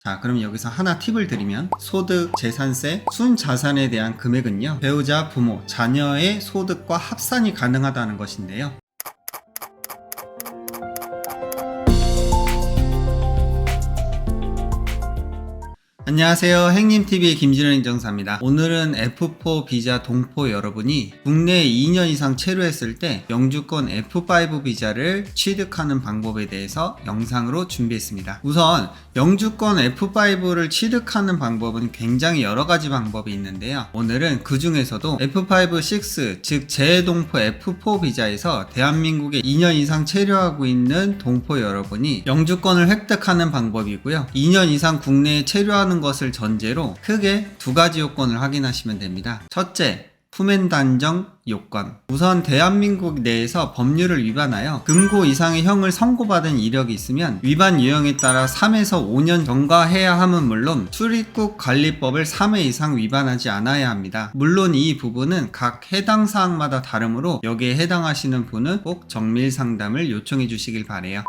자, 그럼 여기서 하나 팁을 드리면 소득, 재산세, 순자산에 대한 금액은요, 배우자, 부모, 자녀의 소득과 합산이 가능하다는 것인데요. 안녕하세요. 행님TV의 김진원 행정사입니다. 오늘은 F4 비자 동포 여러분이 국내에 2년 이상 체류했을 때 영주권 F5 비자를 취득하는 방법에 대해서 영상으로 준비했습니다. 우선 영주권 F5를 취득하는 방법은 굉장히 여러가지 방법이 있는데요. 오늘은 그 중에서도 F5, 6, 즉 재동포 F4 비자에서 대한민국에 2년 이상 체류하고 있는 동포 여러분이 영주권을 획득하는 방법이고요. 2년 이상 국내에 체류하는 것을 전제로 크게 두 가지 요건을 확인하시면 됩니다. 첫째, 품행 단정 요건. 우선 대한민국 내에서 법률을 위반하여 금고 이상의 형을 선고받은 이력이 있으면 위반 유형에 따라 3에서 5년 경과해야 함은 물론 출입국 관리법을 3회 이상 위반하지 않아야 합니다. 물론 이 부분은 각 해당 사항마다 다르므로 여기에 해당하시는 분은 꼭 정밀 상담을 요청해 주시길 바래요.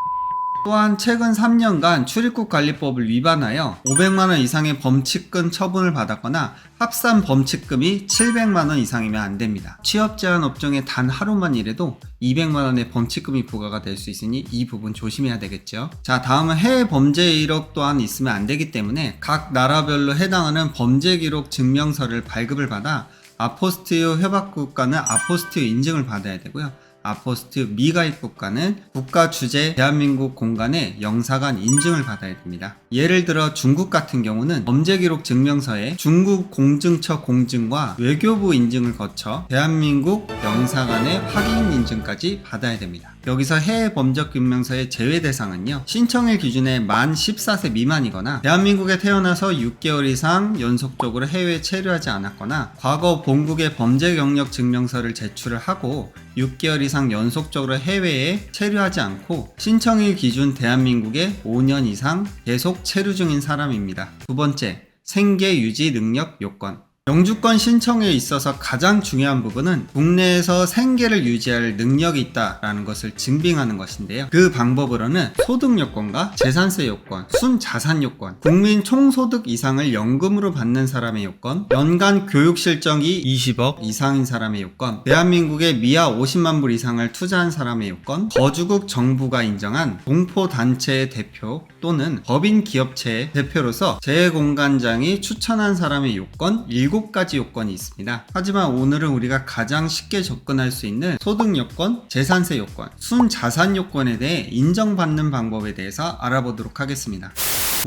또한 최근 3년간 출입국관리법을 위반하여 500만원 이상의 범칙금 처분을 받았거나 합산 범칙금이 700만원 이상이면 안됩니다. 취업제한 업종에 단 하루만 일해도 200만원의 범칙금이 부과가 될 수 있으니 이 부분 조심해야 되겠죠. 자, 다음은 해외 범죄 이력 또한 있으면 안되기 때문에 각 나라별로 해당하는 범죄 기록 증명서를 발급을 받아 아포스티유 협약국가는 아포스티유 인증을 받아야 되고요. 아포스티유 미가입 국가는 국가 주재 대한민국 공간에 영사관 인증을 받아야 됩니다. 예를 들어 중국 같은 경우는 범죄기록 증명서에 중국 공증처 공증과 외교부 인증을 거쳐 대한민국 영사관의 확인 인증까지 받아야 됩니다. 여기서 해외 범죄 증명서의 제외 대상은요, 신청일 기준에 만 14세 미만이거나 대한민국에 태어나서 6개월 이상 연속적으로 해외에 체류하지 않았거나 과거 본국의 범죄 경력 증명서를 제출을 하고 6개월 이상 연속적으로 해외에 체류하지 않고 신청일 기준 대한민국에 5년 이상 계속 체류 중인 사람입니다. 두 번째, 생계 유지 능력 요건. 영주권 신청에 있어서 가장 중요한 부분은 국내에서 생계를 유지할 능력이 있다라는 것을 증빙하는 것인데요. 그 방법으로는 소득 요건과 재산세 요건, 순자산 요건, 국민 총소득 이상을 연금으로 받는 사람의 요건, 연간 교육 실적이 20억 이상인 사람의 요건, 대한민국에 미아 50만 불 이상을 투자한 사람의 요건, 거주국 정부가 인정한 동포 단체의 대표 또는 법인 기업체의 대표로서 재공관장이 추천한 사람의 요건 7가지 요건이 있습니다. 하지만 오늘은 우리가 가장 쉽게 접근할 수 있는 소득 요건, 재산세 요건, 순자산 요건에 대해 인정받는 방법에 대해서 알아보도록 하겠습니다.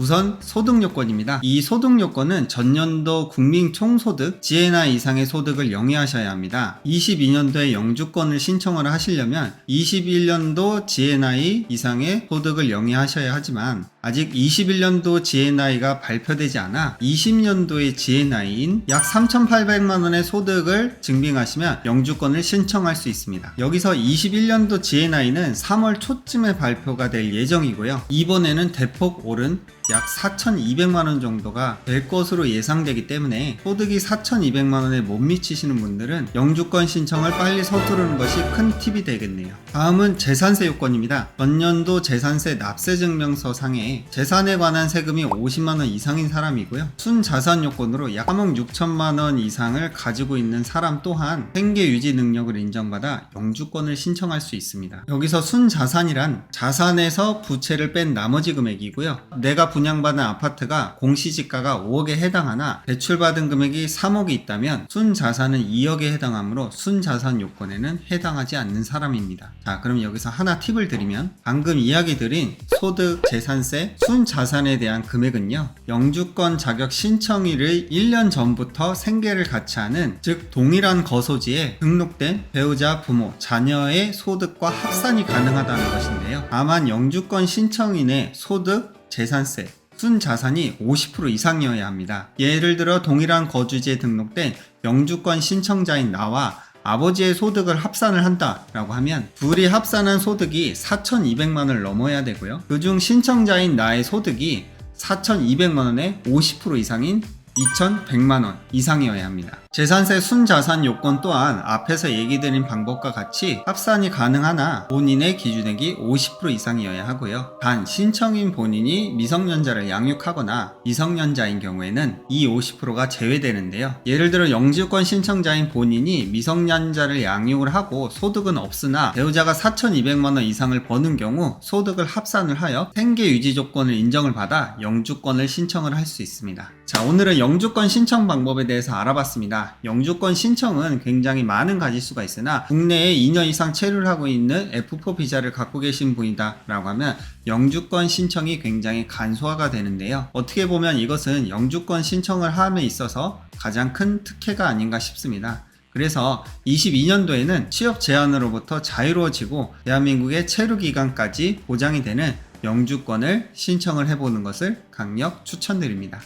우선 소득 요건입니다. 이 소득 요건은 전년도 국민 총소득 GNI 이상의 소득을 영위하셔야 합니다. 22년도에 영주권을 신청을 하시려면 21년도 GNI 이상의 소득을 영위하셔야 하지만 아직 21년도 GNI가 발표되지 않아 20년도의 GNI인 약 3,800만원의 소득을 증빙하시면 영주권을 신청할 수 있습니다. 여기서 21년도 GNI는 3월 초쯤에 발표가 될 예정이고요. 이번에는 대폭 오른 약 4,200만원 정도가 될 것으로 예상되기 때문에 소득이 4,200만원에 못 미치시는 분들은 영주권 신청을 빨리 서두르는 것이 큰 팁이 되겠네요. 다음은 재산세 요건입니다. 전년도 재산세 납세 증명서 상에 재산에 관한 세금이 50만원 이상인 사람이고요. 순자산 요건으로 약 3억 6천만원 이상을 가지고 있는 사람 또한 생계 유지 능력을 인정받아 영주권을 신청할 수 있습니다. 여기서 순자산이란 자산에서 부채를 뺀 나머지 금액이고요. 내가 분양받은 아파트가 공시지가가 5억에 해당하나 대출받은 금액이 3억이 있다면 순자산은 2억에 해당하므로 순자산 요건에는 해당하지 않는 사람입니다. 자, 그럼 여기서 하나 팁을 드리면 방금 이야기 드린 소득, 재산세, 순자산에 대한 금액은요, 영주권 자격 신청일의 1년 전부터 생계를 같이 하는, 즉 동일한 거소지에 등록된 배우자, 부모, 자녀의 소득과 합산이 가능하다는 것인데요. 다만 영주권 신청인의 소득, 재산세, 순자산이 50% 이상이어야 합니다. 예를 들어 동일한 거주지에 등록된 영주권 신청자인 나와 아버지의 소득을 합산을 한다라고 하면 둘이 합산한 소득이 4,200만원을 넘어야 되고요. 그중 신청자인 나의 소득이 4,200만원의 50% 이상인 2,100만원 이상이어야 합니다. 재산세 순자산 요건 또한 앞에서 얘기드린 방법과 같이 합산이 가능하나 본인의 기준액이 50% 이상이어야 하고요. 단 신청인 본인이 미성년자를 양육하거나 미성년자인 경우에는 이 50%가 제외되는데요. 예를 들어 영주권 신청자인 본인이 미성년자를 양육을 하고 소득은 없으나 배우자가 4,200만원 이상을 버는 경우 소득을 합산을 하여 생계 유지 조건을 인정을 받아 영주권을 신청을 할 수 있습니다. 자, 오늘은 영주권 신청 방법에 대해서 알아봤습니다. 영주권 신청은 굉장히 많은 가지수가 있으나 국내에 2년 이상 체류를 하고 있는 F4 비자를 갖고 계신 분이다 라고 하면 영주권 신청이 굉장히 간소화가 되는데요. 어떻게 보면 이것은 영주권 신청을 함에 있어서 가장 큰 특혜가 아닌가 싶습니다. 그래서 22년도에는 취업 제한으로부터 자유로워지고 대한민국의 체류 기간까지 보장이 되는 영주권을 신청을 해보는 것을 강력 추천드립니다.